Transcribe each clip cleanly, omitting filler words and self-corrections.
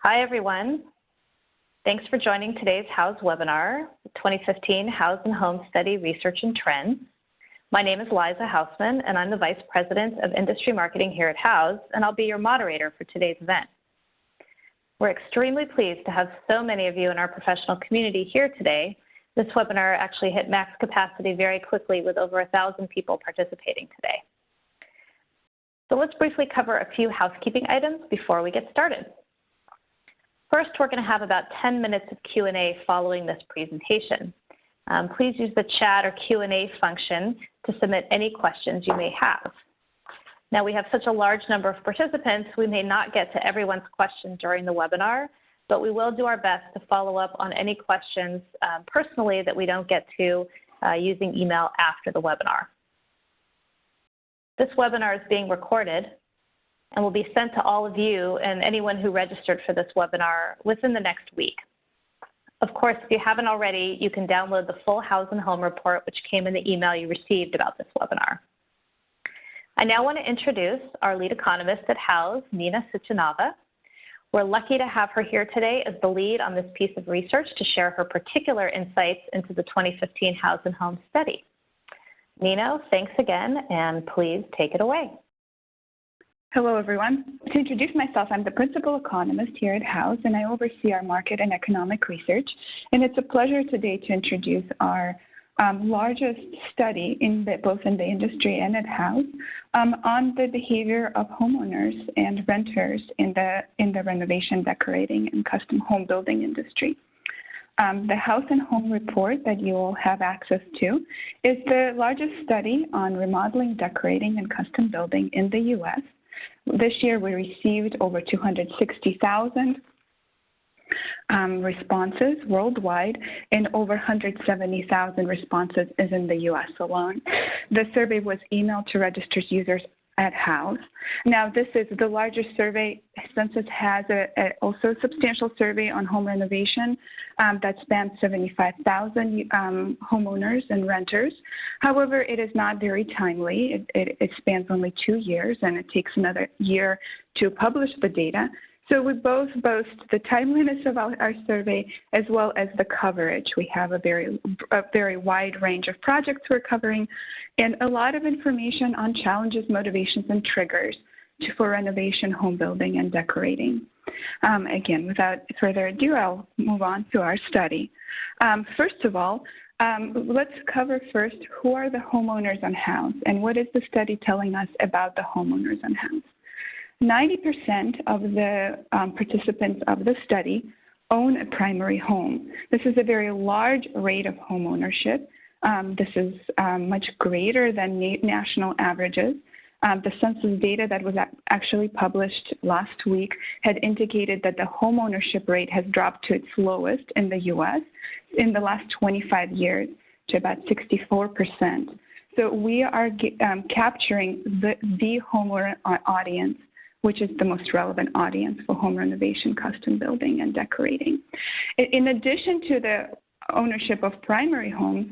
Hi, everyone. Thanks for joining today's Houzz webinar, 2015 Houzz and Home Study Research and Trends. My name is Liza Hausman, and I'm the Vice President of Industry Marketing here at Houzz, and I'll be your moderator for today's event. We're extremely pleased to have so many of you in our professional community here today. This webinar actually hit max capacity very quickly with over 1,000 people participating today. So let's briefly cover a few housekeeping items before we get started. First, we're going to have about 10 minutes of Q&A following this presentation. Please use the chat or Q&A function to submit any questions you may have. Now, we have such a large number of participants, we may not get to everyone's question during the webinar, but we will do our best to follow up on any questions personally that we don't get to using email after the webinar. This webinar is being recorded and will be sent to all of you and anyone who registered for this webinar within the next week. Of course, if you haven't already, you can download the full Houzz and Home report, which came in the email you received about this webinar. I now want to introduce our lead economist at Houzz, Nina Sichanava. We're lucky to have her here today as the lead on this piece of research to share her particular insights into the 2015 Houzz and Home study. Nina, thanks again, and please take it away. Hello, everyone. To introduce myself, I'm the principal economist here at Houzz, and I oversee our market and economic research. And it's a pleasure today to introduce our largest study both in the industry and at Houzz on the behavior of homeowners and renters in the renovation, decorating, and custom home building industry. The Houzz and Home report that you will have access to is the largest study on remodeling, decorating, and custom building in the U.S. This year, we received over 260,000 responses worldwide, and over 170,000 responses is in the U.S. alone. The survey was emailed to registered users at Houzz. Now, this is the largest survey. Census has also a substantial survey on home renovation that spans 75,000 homeowners and renters. However, it is not very timely. It spans only 2 years, and it takes another year to publish the data. So we both boast the timeliness of our survey as well as the coverage. We have a very wide range of projects we're covering and a lot of information on challenges, motivations, and triggers for renovation, home building, and decorating. Again, without further ado, I'll move on to our study. First of all, let's cover first who are the homeowners on Houzz and what is the study telling us about the homeowners on Houzz. 90% of the participants of the study own a primary home. This is a very large rate of home ownership. This is much greater than national averages. The census data that was actually published last week had indicated that the home ownership rate has dropped to its lowest in the U.S. in the last 25 years to about 64%. So we are capturing the homeowner audience, which is the most relevant audience for home renovation, custom building, and decorating. In addition to the ownership of primary homes,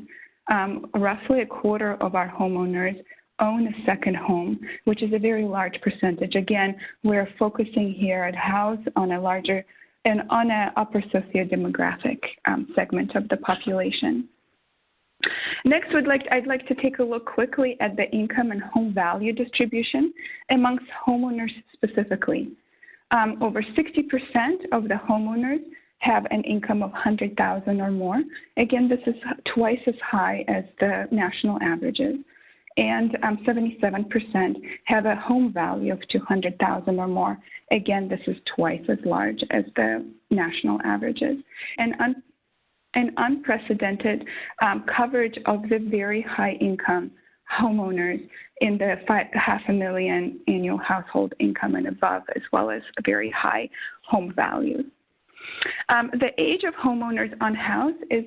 roughly a quarter of our homeowners own a second home, which is a very large percentage. Again, we're focusing here at Houzz on a larger and on an upper socio-demographic segment of the population. Next, I'd like to take a look quickly at the income and home value distribution amongst homeowners specifically. Over 60% of the homeowners have an income of $100,000 or more. Again, this is twice as high as the national averages. And 77% have a home value of $200,000 or more. Again, this is twice as large as the national averages. And an unprecedented coverage of the very high income homeowners in the $500,000 annual household income and above, as well as very high home values. The age of homeowners on house is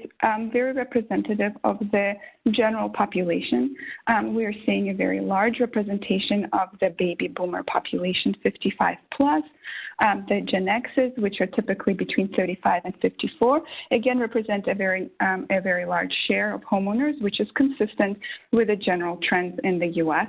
very representative of the general population. We are seeing a very large representation of the baby boomer population, 55 plus. The Gen X's, which are typically between 35 and 54, again represent a very large share of homeowners, which is consistent with the general trends in the U.S.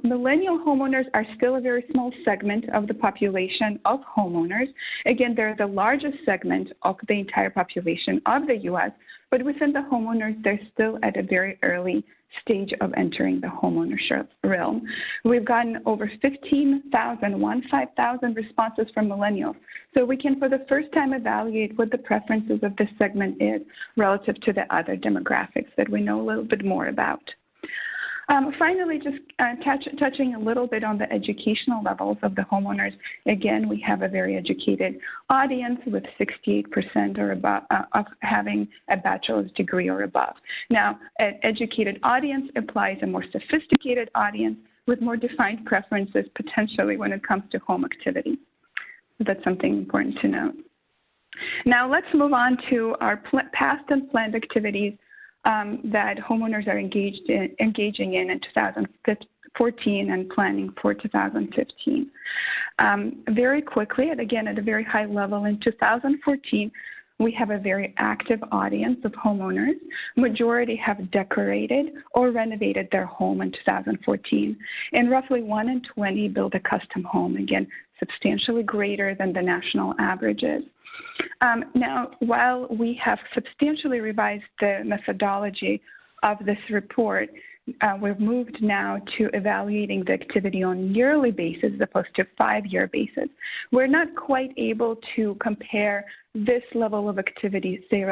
Millennial homeowners are still a very small segment of the population of homeowners. Again, they're the largest segment of the entire population of the U.S., but within the homeowners, they're still at a very early stage of entering the homeownership realm. We've gotten over 15,000 responses from millennials. So we can, for the first time, evaluate what the preferences of this segment is relative to the other demographics that we know a little bit more about. Finally, just touching a little bit on the educational levels of the homeowners. Again, we have a very educated audience with 68% or above of having a bachelor's degree or above. Now, an educated audience implies a more sophisticated audience with more defined preferences potentially when it comes to home activity. That's something important to note. Now, let's move on to our past and planned activities that homeowners are engaging in 2014 and planning for 2015. Very quickly, and again at a very high level, in 2014, we have a very active audience of homeowners. Majority have decorated or renovated their home in 2014, and roughly 1 in 20 build a custom home, again, substantially greater than the national averages. Now, while we have substantially revised the methodology of this report, we've moved now to evaluating the activity on a yearly basis as opposed to 5-year basis. We're not quite able to compare this level of activity, say,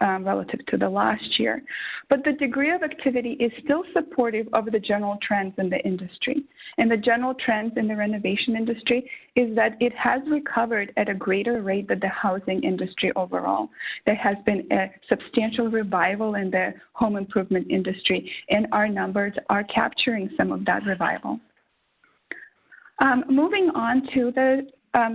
relative to the last year, but the degree of activity is still supportive of the general trends in the industry. And the general trends in the renovation industry is that it has recovered at a greater rate than the housing industry overall. There has been a substantial revival in the home improvement industry, and our numbers are capturing some of that revival. Moving on to the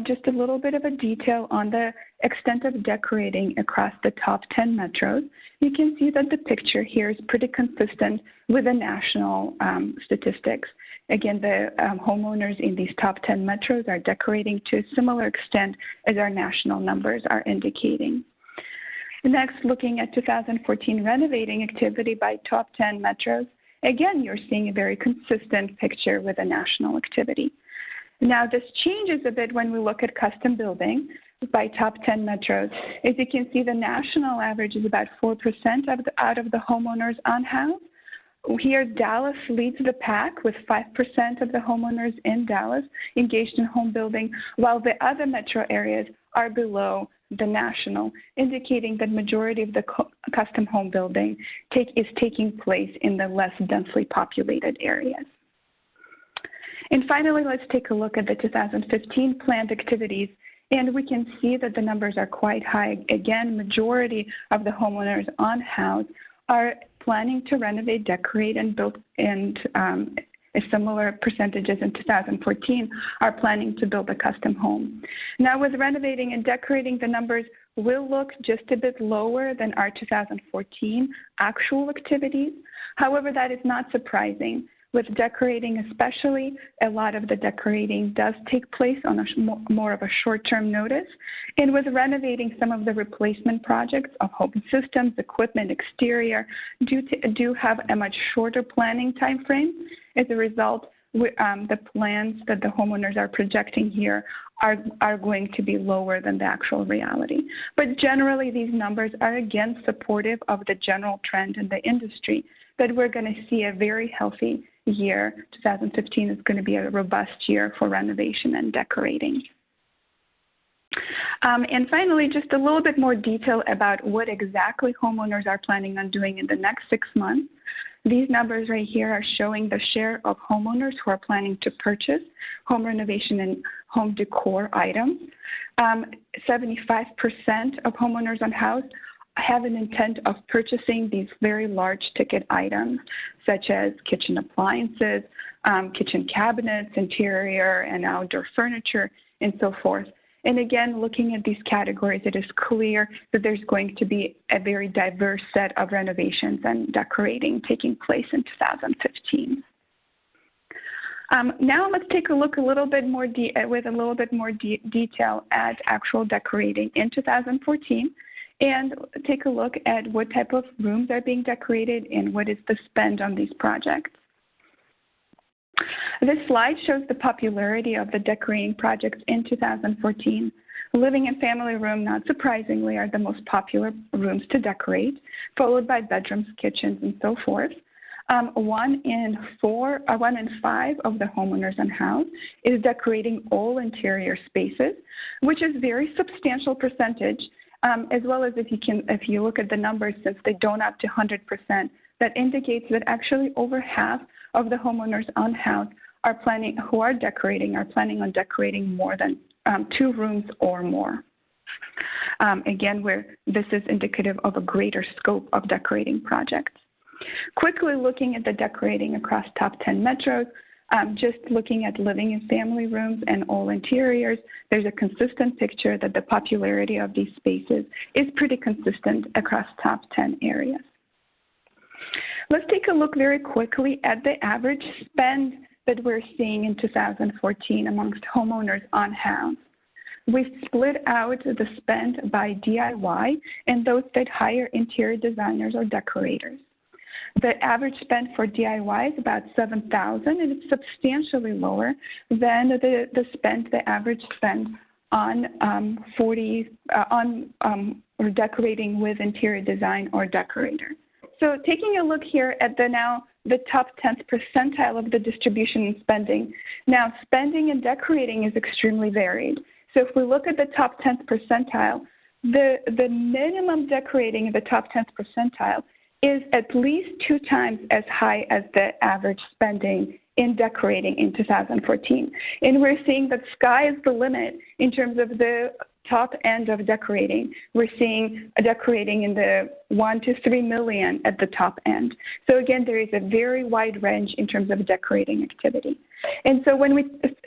just a little bit of a detail on the extent of decorating across the top 10 metros. You can see that the picture here is pretty consistent with the national statistics. Again, the homeowners in these top 10 metros are decorating to a similar extent as our national numbers are indicating. Next, looking at 2014 renovating activity by top 10 metros, again, you're seeing a very consistent picture with the national activity. Now, this changes a bit when we look at custom building by top 10 metros. As you can see, the national average is about 4% out of the homeowners on house. Here, Dallas leads the pack with 5% of the homeowners in Dallas engaged in home building, while the other metro areas are below the national, indicating that majority of the custom home building is taking place in the less densely populated areas. And finally, let's take a look at the 2015 planned activities, and we can see that the numbers are quite high. Again, majority of the homeowners on house are planning to renovate, decorate, and build, and a similar percentages in 2014 are planning to build a custom home. Now, with renovating and decorating, the numbers will look just a bit lower than our 2014 actual activities. However, that is not surprising. With decorating especially, a lot of the decorating does take place on a more of a short-term notice. And with renovating, some of the replacement projects of home systems, equipment, exterior, do have a much shorter planning time frame. As a result, the plans that the homeowners are projecting here are going to be lower than the actual reality. But generally, these numbers are again supportive of the general trend in the industry that we're going to see a very healthy year. 2015 is going to be a robust year for renovation and decorating. And finally, just a little bit more detail about what exactly homeowners are planning on doing in the next 6 months. These numbers right here are showing the share of homeowners who are planning to purchase home renovation and home decor items. 75% of homeowners on house have an intent of purchasing these very large ticket items, such as kitchen appliances, kitchen cabinets, interior and outdoor furniture, and so forth. And again, looking at these categories, it is clear that there's going to be a very diverse set of renovations and decorating taking place in 2015. Now let's take a look a little bit more with a little bit more detail at actual decorating in 2014, and take a look at what type of rooms are being decorated and what is the spend on these projects. This slide shows the popularity of the decorating projects in 2014. Living and family room, not surprisingly, are the most popular rooms to decorate, followed by bedrooms, kitchens, and so forth. 1 in 5 of the homeowners on Houzz is decorating all interior spaces, which is a very substantial percentage, as well as if you look at the numbers, since they don't up to 100%, that indicates that actually over half of the homeowners on Houzz who are planning on decorating more than 2 rooms or more. Again, this is indicative of a greater scope of decorating projects. Quickly looking at the decorating across top 10 metros, just looking at living and family rooms and all interiors, there's a consistent picture that the popularity of these spaces is pretty consistent across top 10 areas. Let's take a look very quickly at the average spend that we're seeing in 2014 amongst homeowners on Houzz. We've split out the spend by DIY and those that hire interior designers or decorators. The average spend for DIY is about $7,000, and it's substantially lower than the average spend on or decorating with interior design or decorator. So taking a look here at the top 10th percentile of the distribution in spending. Now, spending and decorating is extremely varied. So if we look at the top 10th percentile, the minimum decorating in the top 10th percentile is at least 2 times as high as the average spending in decorating in 2014. And we're seeing that sky is the limit in terms of the top end of decorating. We're seeing a decorating in the $1 to $3 million at the top end. So again, there is a very wide range in terms of decorating activity. And so when we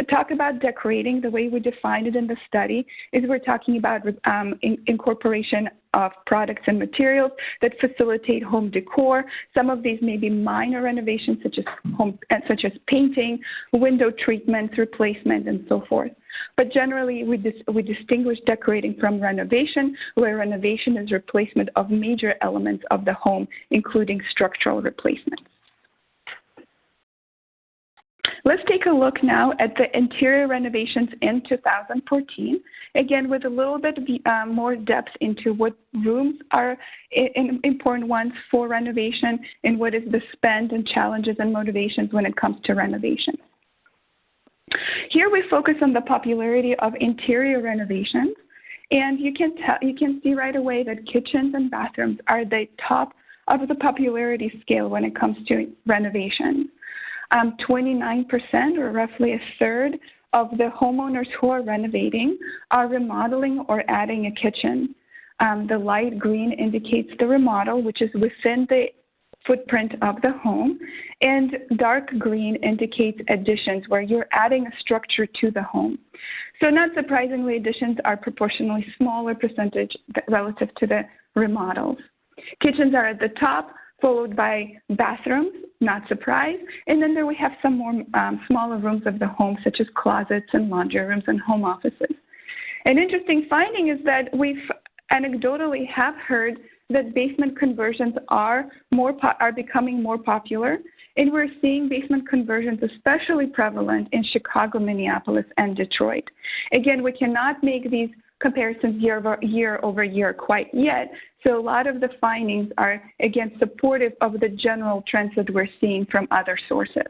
talk about decorating, the way we define it in the study is we're talking about incorporation of products and materials that facilitate home decor. Some of these may be minor renovations, such as painting, window treatments, replacement, and so forth. But generally, we distinguish decorating from renovation, where renovation is replacement of major elements of the home, including structural replacements. Let's take a look now at the interior renovations in 2014, again with a little bit more depth into what rooms are important ones for renovation and what is the spend and challenges and motivations when it comes to renovation. Here we focus on the popularity of interior renovations, and you can see right away that kitchens and bathrooms are the top of the popularity scale when it comes to renovation. 29%, or roughly a third, of the homeowners who are renovating are remodeling or adding a kitchen. The light green indicates the remodel, which is within the footprint of the home, and dark green indicates additions, where you're adding a structure to the home. So not surprisingly, additions are proportionally smaller percentage relative to the remodels. Kitchens are at the top, followed by bathrooms, not surprised. And then there we have some more smaller rooms of the home, such as closets and laundry rooms and home offices. An interesting finding is that we've anecdotally have heard that basement conversions are becoming more popular, and we're seeing basement conversions especially prevalent in Chicago, Minneapolis, and Detroit. Again, we cannot make these comparisons year over year quite yet, so a lot of the findings are, again, supportive of the general trends that we're seeing from other sources.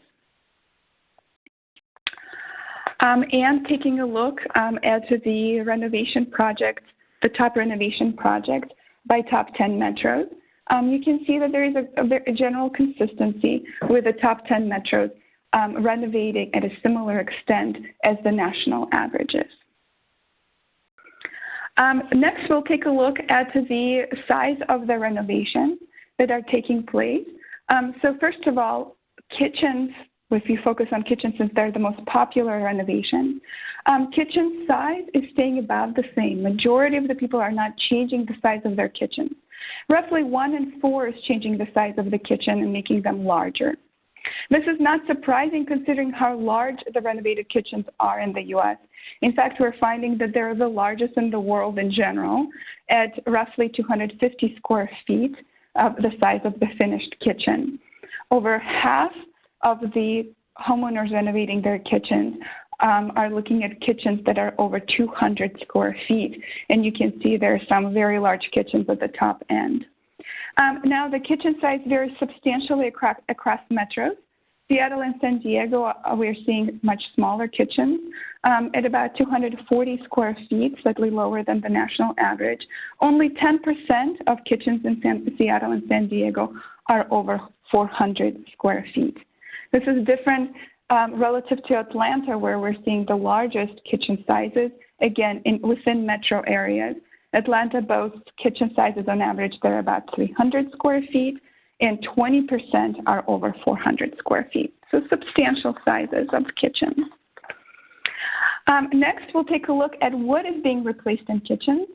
And taking a look at the renovation projects, the top renovation projects by top 10 metros, you can see that there is a general consistency with the top 10 metros renovating at a similar extent as the national averages. Next, we'll take a look at the size of the renovations that are taking place. So first of all, kitchens if you focus on kitchens since they're the most popular renovation. Kitchen size is staying about the same. Majority of the people are not changing the size of their kitchens. Roughly 1 in 4 is changing the size of the kitchen and making them larger. This is not surprising considering how large the renovated kitchens are in the U.S. In fact, we're finding that they're the largest in the world in general at roughly 250 square feet of the size of the finished kitchen. Over half of the homeowners renovating their kitchens are looking at kitchens that are over 200 square feet. And you can see there are some very large kitchens at the top end. Now, the kitchen size varies substantially across metros. Seattle and San Diego, we're seeing much smaller kitchens at about 240 square feet, slightly lower than the national average. Only 10% of kitchens in Seattle and San Diego are over 400 square feet. This is different relative to Atlanta, where we're seeing the largest kitchen sizes, again, within metro areas. Atlanta boasts kitchen sizes on average that are about 300 square feet, and 20% are over 400 square feet. So substantial sizes of kitchens. Next, we'll take a look at what is being replaced in kitchens.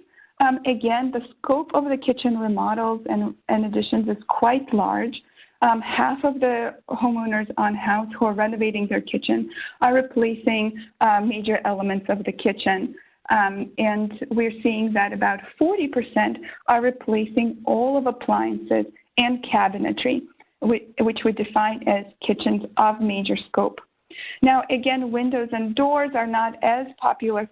Again, the scope of the kitchen remodels and additions is quite large. Half of the homeowners on Houzz who are renovating their kitchen are replacing major elements of the kitchen. And we're seeing that about 40% are replacing all of appliances and cabinetry, which we define as kitchens of major scope. Now, again, windows and doors are not as popular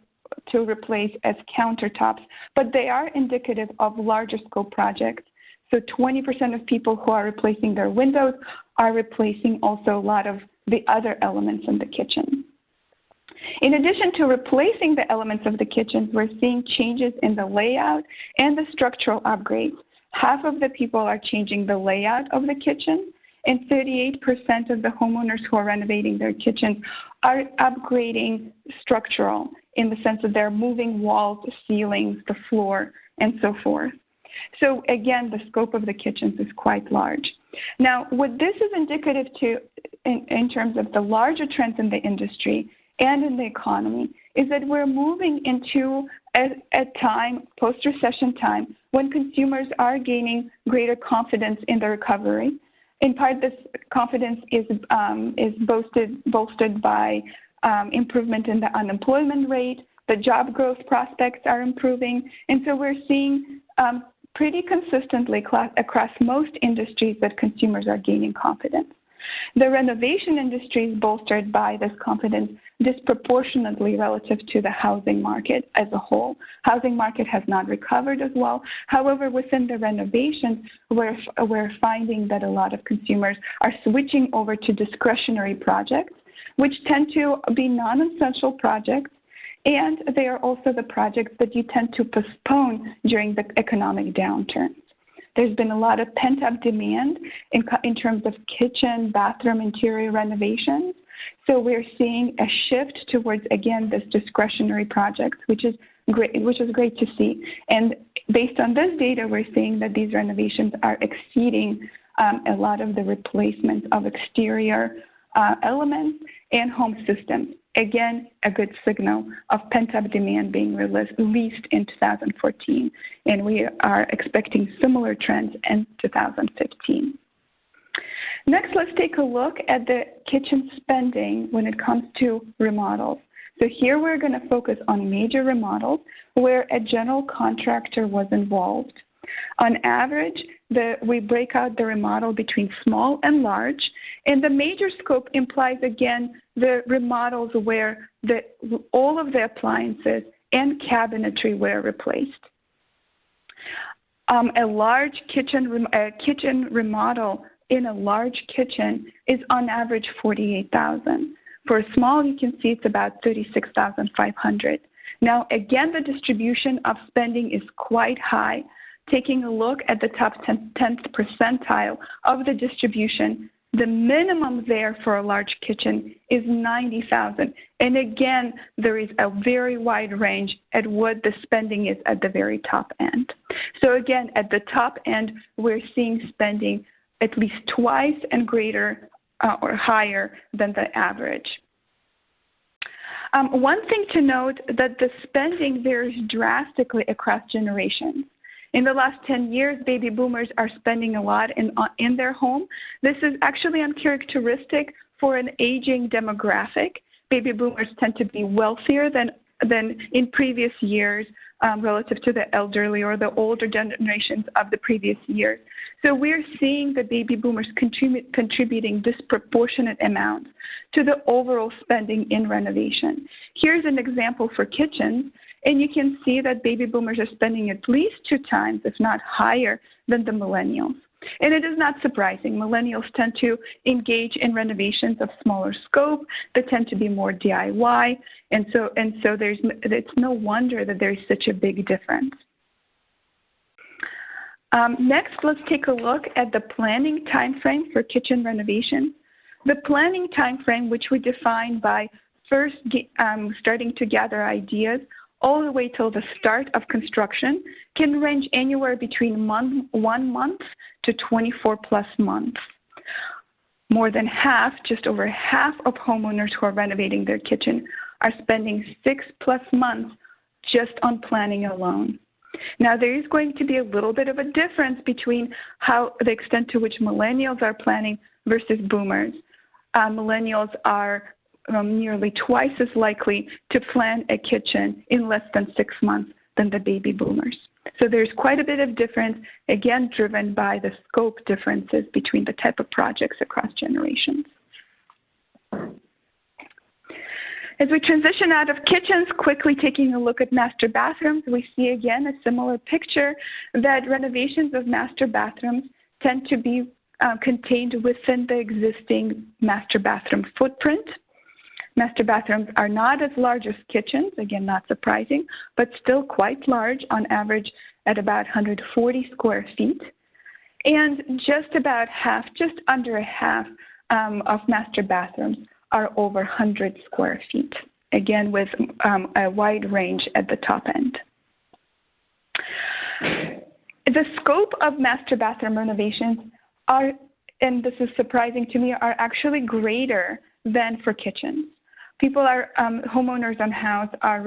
to replace as countertops, but they are indicative of larger scope projects. So 20% of people who are replacing their windows are replacing also a lot of the other elements in the kitchen. In addition to replacing the elements of the kitchen, we're seeing changes in the layout and the structural upgrades. Half of the people are changing the layout of the kitchen, and 38% of the homeowners who are renovating their kitchens are upgrading structural in the sense that they're moving walls, ceilings, the floor, and so forth. So again, the scope of the kitchens is quite large. Now, what this is indicative to in terms of the larger trends in the industry and in the economy is that we're moving into a time, post-recession time, when consumers are gaining greater confidence in the recovery. In part, this confidence is bolstered by improvement in the unemployment rate. The job growth prospects are improving. And so we're seeing pretty consistently across most industries that consumers are gaining confidence. The renovation industry is bolstered by this confidence disproportionately relative to the housing market as a whole. Housing market has not recovered as well. However, within the renovations, we're finding that a lot of consumers are switching over to discretionary projects, which tend to be non-essential projects, and they are also the projects that you tend to postpone during the economic downturn. There's been a lot of pent-up demand in terms of kitchen, bathroom, interior renovations. So we're seeing a shift towards, again, this discretionary projects, which is great to see. And based on this data, we're seeing that these renovations are exceeding a lot of the replacements of exterior elements and home systems. Again, a good signal of pent-up demand being released in 2014, and we are expecting similar trends in 2015. Next, let's take a look at the kitchen spending when it comes to remodels. So here we're going to focus on major remodels where a general contractor was involved. On average, we break out the remodel between small and large, and the major scope implies, again, the remodels where all of the appliances and cabinetry were replaced. A large kitchen remodel in a large kitchen is on average $48,000. For a small, you can see it's about $36,500. Now, again, the distribution of spending is quite high. Taking a look at the top 10th percentile of the distribution, the minimum there for a large kitchen is $90,000. And again, there is a very wide range at what the spending is at the very top end. So again, at the top end, we're seeing spending at least twice and greater or higher than the average. One thing to note that the spending varies drastically across generations. In the last 10 years, baby boomers are spending a lot in their home. This is actually uncharacteristic for an aging demographic. Baby boomers tend to be wealthier than in previous years relative to the elderly or the older generations of the previous years. So we're seeing the baby boomers contributing disproportionate amounts to the overall spending in renovation. Here's an example for kitchens, and you can see that baby boomers are spending at least 2 times, if not higher, than the millennials. And it is not surprising. Millennials tend to engage in renovations of smaller scope. They tend to be more DIY, and so it's no wonder that there's such a big difference. Next, let's take a look at the planning timeframe for kitchen renovation. The planning timeframe, which we define by first starting to gather ideas all the way till the start of construction, can range anywhere between 1 month to 24 plus months. More than half, just over half of homeowners who are renovating their kitchen are spending 6+ months just on planning alone. Now, there is going to be a little bit of a difference between the extent to which millennials are planning versus boomers. Millennials are nearly twice as likely to plan a kitchen in less than 6 months than the baby boomers. So there's quite a bit of difference, again, driven by the scope differences between the type of projects across generations. As we transition out of kitchens, quickly taking a look at master bathrooms, we see again a similar picture that renovations of master bathrooms tend to be contained within the existing master bathroom footprint. Master bathrooms are not as large as kitchens, again, not surprising, but still quite large, on average at about 140 square feet. And just about half, just under a half of master bathrooms are over 100 square feet, again, with a wide range at the top end. The scope of master bathroom renovations are, and this is surprising to me, are actually greater than for kitchens. Homeowners on Houzz are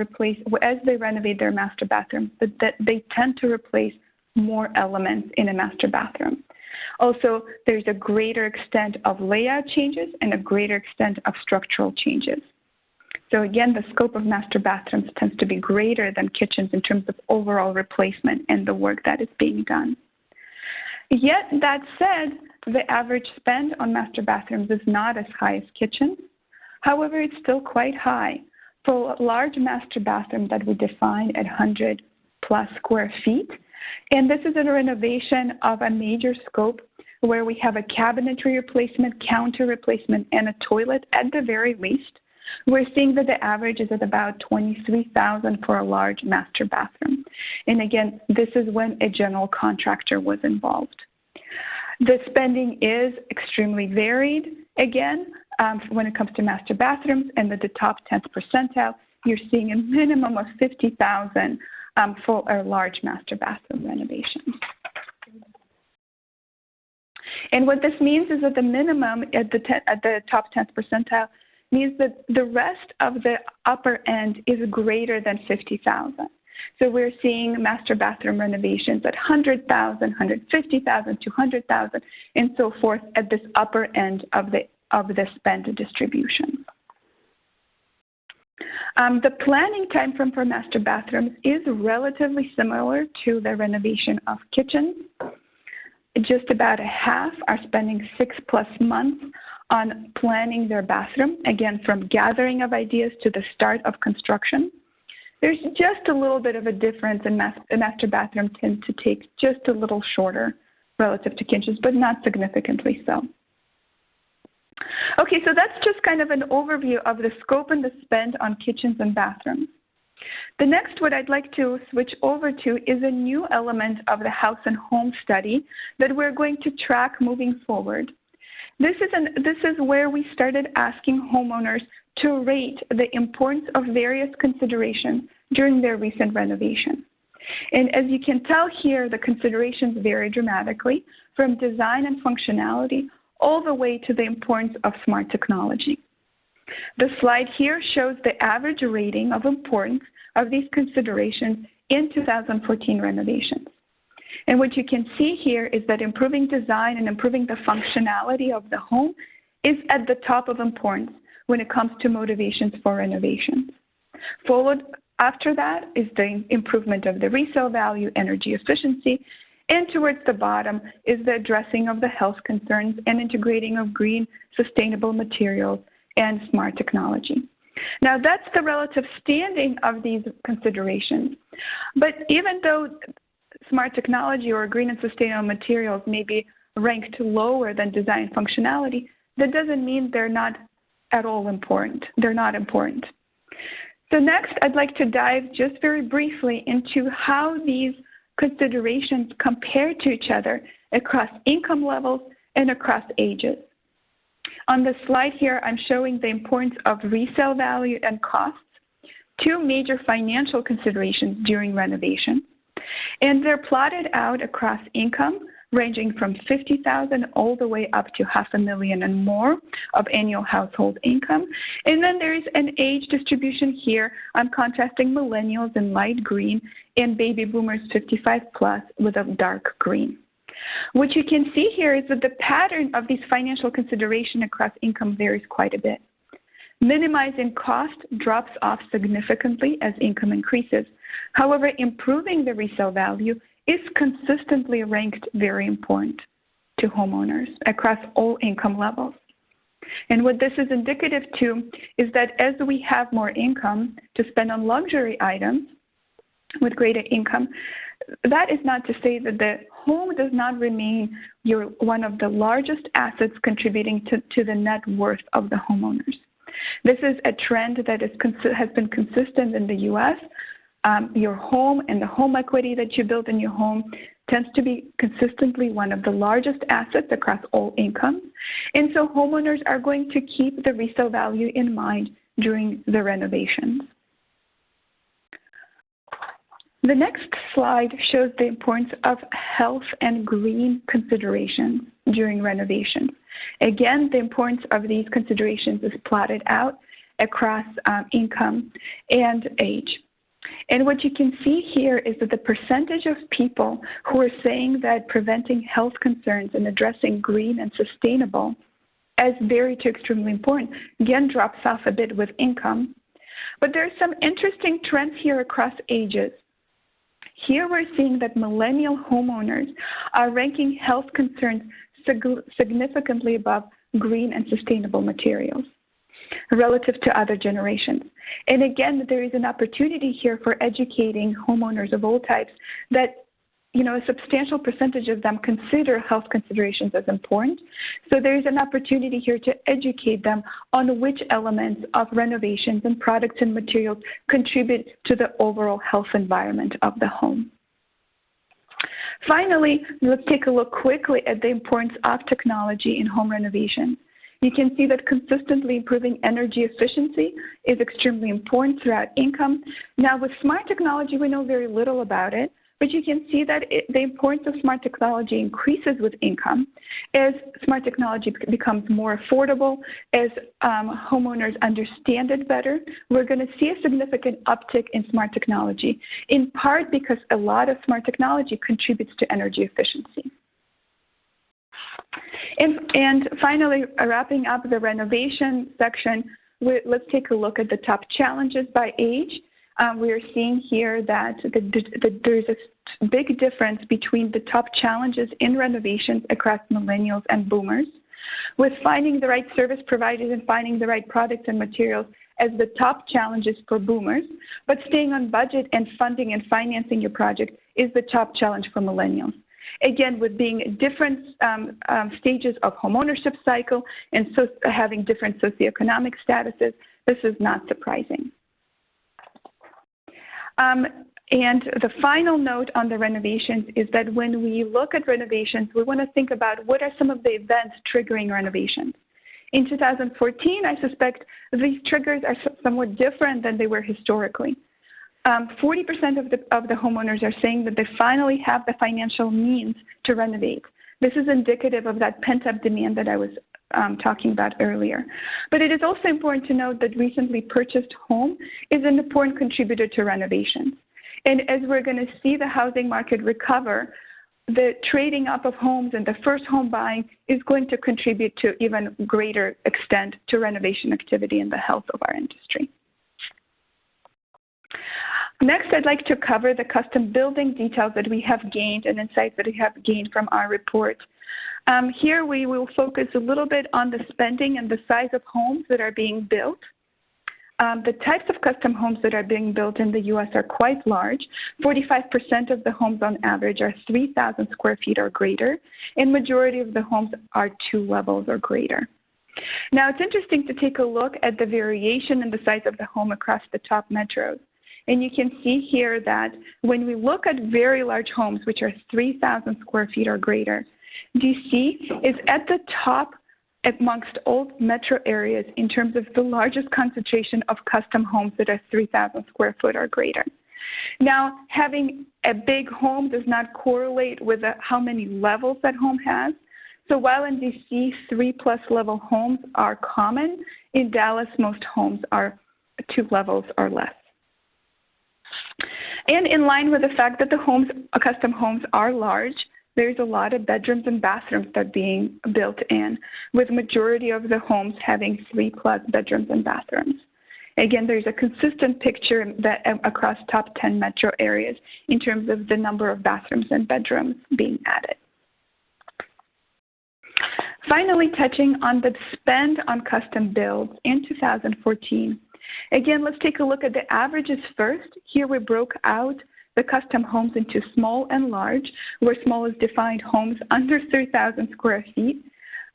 as they renovate their master bathrooms, that they tend to replace more elements in a master bathroom. Also, there's a greater extent of layout changes and a greater extent of structural changes. So again, the scope of master bathrooms tends to be greater than kitchens in terms of overall replacement and the work that is being done. Yet, that said, the average spend on master bathrooms is not as high as kitchens. However, it's still quite high. For a large master bathroom that we define at 100+ square feet, and this is a renovation of a major scope where we have a cabinetry replacement, counter replacement, and a toilet at the very least. We're seeing that the average is at about $23,000 for a large master bathroom. And again, this is when a general contractor was involved. The spending is extremely varied. Again, when it comes to master bathrooms and the top 10th percentile, you're seeing a minimum of $50,000 for a large master bathroom renovation. And what this means is that the minimum at the top 10th percentile means that the rest of the upper end is greater than $50,000. So we're seeing master bathroom renovations at $100,000, $150,000, $200,000, and so forth at this upper end of the spend distribution. The planning timeframe for master bathrooms is relatively similar to the renovation of kitchens. Just about a half are spending 6+ months on planning their bathroom, again, from gathering of ideas to the start of construction. There's just a little bit of a difference in master bathrooms tend to take just a little shorter relative to kitchens, but not significantly so. Okay, so that's just kind of an overview of the scope and the spend on kitchens and bathrooms. The next, what I'd like to switch over to is a new element of the House and Home study that we're going to track moving forward. This is where we started asking homeowners to rate the importance of various considerations during their recent renovation. And as you can tell here, the considerations vary dramatically from design and functionality all the way to the importance of smart technology. The slide here shows the average rating of importance of these considerations in 2014 renovations. And what you can see here is that improving design and improving the functionality of the home is at the top of importance when it comes to motivations for renovations. Followed after that is the improvement of the resale value, energy efficiency, and towards the bottom is the addressing of the health concerns and integrating of green, sustainable materials and smart technology. Now, that's the relative standing of these considerations. But even though smart technology or green and sustainable materials may be ranked lower than design functionality, that doesn't mean they're not at all important. They're not important. So next, I'd like to dive just very briefly into how these considerations compare to each other across income levels and across ages. On the slide here, I'm showing the importance of resale value and costs, two major financial considerations during renovation. And they're plotted out across income, ranging from $50,000 all the way up to $500,000 and more of annual household income. And then there is an age distribution here. I'm contrasting millennials in light green and baby boomers 55 plus with a dark green. What you can see here is that the pattern of these financial considerations across income varies quite a bit. Minimizing cost drops off significantly as income increases. However, improving the resale value is consistently ranked very important to homeowners across all income levels. And what this is indicative to is that as we have more income to spend on luxury items with greater income, that is not to say that the home does not remain one of the largest assets contributing to the net worth of the homeowners. This is a trend that has been consistent in the U.S. Your home and the home equity that you build in your home tends to be consistently one of the largest assets across all incomes. And so homeowners are going to keep the resale value in mind during the renovations. The next slide shows the importance of health and green considerations during renovations. Again, the importance of these considerations is plotted out across income and age. And what you can see here is that the percentage of people who are saying that preventing health concerns and addressing green and sustainable as very to extremely important, again, drops off a bit with income. But there are some interesting trends here across ages. Here we're seeing that millennial homeowners are ranking health concerns significantly above green and sustainable materials relative to other generations. And again, there is an opportunity here for educating homeowners of all types that, a substantial percentage of them consider health considerations as important. So there is an opportunity here to educate them on which elements of renovations and products and materials contribute to the overall health environment of the home. Finally, let's take a look quickly at the importance of technology in home renovation. You can see that consistently improving energy efficiency is extremely important throughout income. Now, with smart technology, we know very little about it, but you can see that the importance of smart technology increases with income as smart technology becomes more affordable, as homeowners understand it better. We're going to see a significant uptick in smart technology, in part because a lot of smart technology contributes to energy efficiency. And finally, wrapping up the renovation section, let's take a look at the top challenges by age. We are seeing here that there's a big difference between the top challenges in renovations across millennials and boomers, with finding the right service providers and finding the right products and materials as the top challenges for boomers, but staying on budget and funding and financing your project is the top challenge for millennials. Again, with being different stages of homeownership cycle and so having different socioeconomic statuses, this is not surprising. And the final note on the renovations is that when we look at renovations, we want to think about what are some of the events triggering renovations. In 2014, I suspect these triggers are somewhat different than they were historically. 40% of the homeowners are saying that they finally have the financial means to renovate. This is indicative of that pent-up demand that I was talking about earlier. But it is also important to note that recently purchased home is an important contributor to renovations. And as we're going to see the housing market recover, the trading up of homes and the first home buying is going to contribute to even greater extent to renovation activity and the health of our industry. Next, I'd like to cover the custom building details that we have gained and insights that we have gained from our report. Here we will focus a little bit on the spending and the size of homes that are being built. The types of custom homes that are being built in the U.S. are quite large. 45% of the homes on average are 3,000 square feet or greater, and majority of the homes are 2 levels or greater. Now, it's interesting to take a look at the variation in the size of the home across the top metros. And you can see here that when we look at very large homes, which are 3,000 square feet or greater, DC is at the top amongst all metro areas in terms of the largest concentration of custom homes that are 3,000 square foot or greater. Now, having a big home does not correlate with how many levels that home has. So while in DC, 3+ level homes are common, in Dallas, most homes are 2 levels or less. And in line with the fact that the custom homes are large, there's a lot of bedrooms and bathrooms that are being built in, with majority of the homes having 3+ bedrooms and bathrooms. Again, there's a consistent picture that across top 10 metro areas in terms of the number of bathrooms and bedrooms being added. Finally, touching on the spend on custom builds in 2014. Again, let's take a look at the averages first. Here we broke out the custom homes into small and large, where small is defined homes under 3,000 square feet.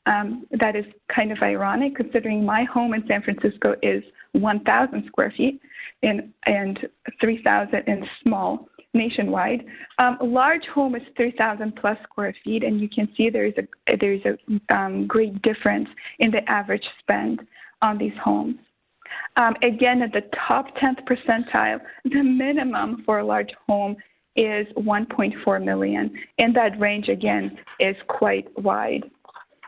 That is kind of ironic considering my home in San Francisco is 1,000 square feet and 3,000 in small nationwide. Large home is 3,000 plus square feet, and you can see there's a great difference in the average spend on these homes. Again, at the top 10th percentile, the minimum for a large home is $1.4 million, and that range again is quite wide,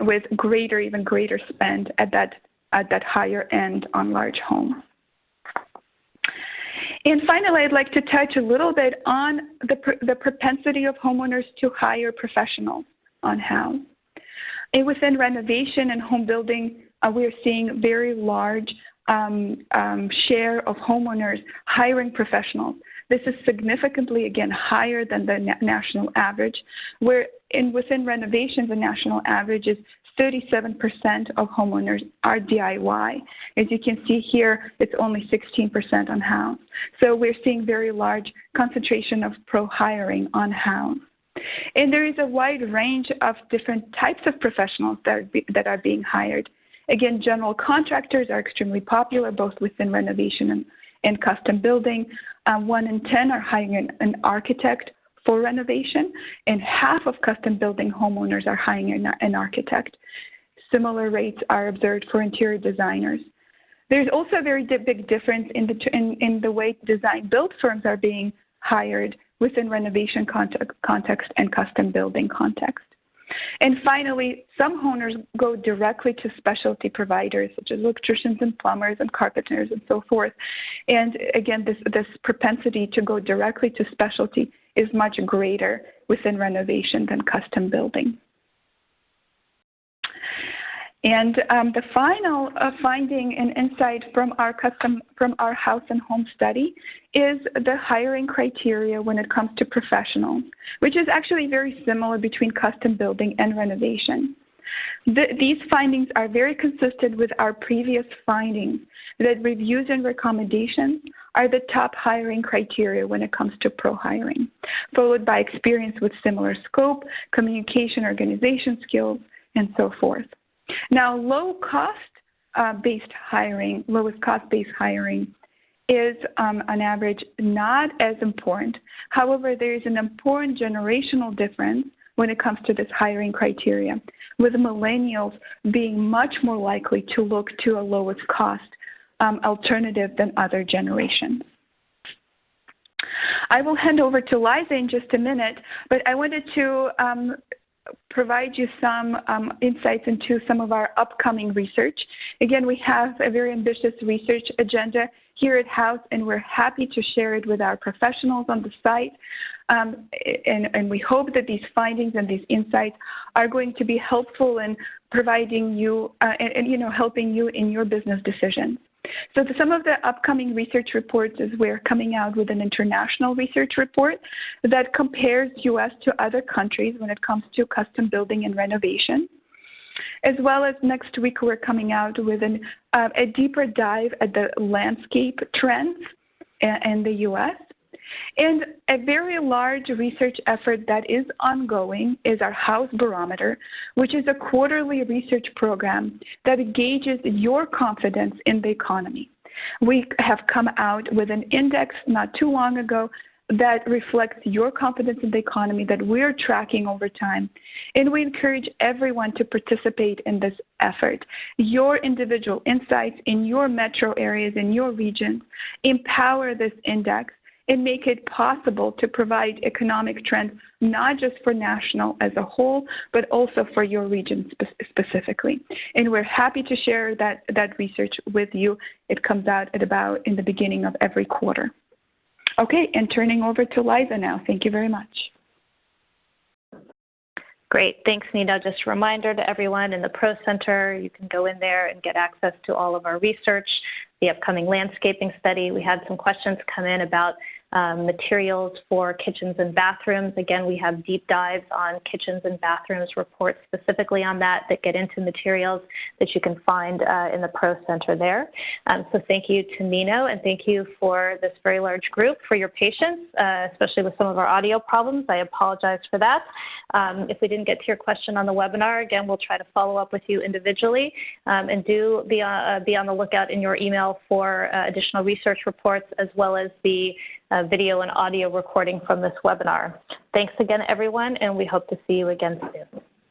with even greater spend at that higher end on large homes. And finally, I'd like to touch a little bit on the propensity of homeowners to hire professionals on house. And within renovation and home building, we're seeing very large share of homeowners hiring professionals. This is significantly, again, higher than the national average, where within renovations, the national average is 37% of homeowners are DIY. As you can see here, it's only 16% on house. So we're seeing very large concentration of pro hiring on house. And there is a wide range of different types of professionals that are being hired. Again, general contractors are extremely popular, both within renovation and custom building. 1 in 10 are hiring an architect for renovation, and half of custom building homeowners are hiring an architect. Similar rates are observed for interior designers. There's also a very big difference in the way design-build firms are being hired within renovation context and custom building context. And finally, some owners go directly to specialty providers such as electricians and plumbers and carpenters and so forth. And again, this propensity to go directly to specialty is much greater within renovation than custom building. And the final finding and insight from our house and home study is the hiring criteria when it comes to professionals, which is actually very similar between custom building and renovation. These findings are very consistent with our previous findings that reviews and recommendations are the top hiring criteria when it comes to pro hiring, followed by experience with similar scope, communication, organization skills, and so forth. Now, lowest cost-based hiring is on average not as important. However, there is an important generational difference when it comes to this hiring criteria, with millennials being much more likely to look to a lowest cost alternative than other generations. I will hand over to Liza in just a minute, but I wanted to provide you some insights into some of our upcoming research. Again, we have a very ambitious research agenda here at Houzz, and we're happy to share it with our professionals on the site. And we hope that these findings and these insights are going to be helpful in providing you and helping you in your business decisions. So some of the upcoming research reports is we're coming out with an international research report that compares U.S. to other countries when it comes to custom building and renovation. As well as next week, we're coming out with a deeper dive at the landscape trends in the U.S. And a very large research effort that is ongoing is our Houzz Barometer, which is a quarterly research program that gauges your confidence in the economy. We have come out with an index not too long ago that reflects your confidence in the economy that we're tracking over time. And we encourage everyone to participate in this effort. Your individual insights in your metro areas, in your regions, empower this index and make it possible to provide economic trends, not just for national as a whole, but also for your region specifically. And we're happy to share that research with you. It comes out at about in the beginning of every quarter. Okay, and turning over to Liza now. Thank you very much. Great. Thanks, Nina. Just a reminder to everyone in the Pro Center, you can go in there and get access to all of our research, the upcoming landscaping study. We had some questions come in about materials for kitchens and bathrooms. Again, we have deep dives on kitchens and bathrooms, reports specifically on that get into materials that you can find in the Pro Center there. So thank you to Nino, and thank you for this very large group for your patience, especially with some of our audio problems. I apologize for that. If we didn't get to your question on the webinar, again, we'll try to follow up with you individually, and do be on the lookout in your email for additional research reports, as well as the video and audio recording from this webinar. Thanks again, everyone, and we hope to see you again soon.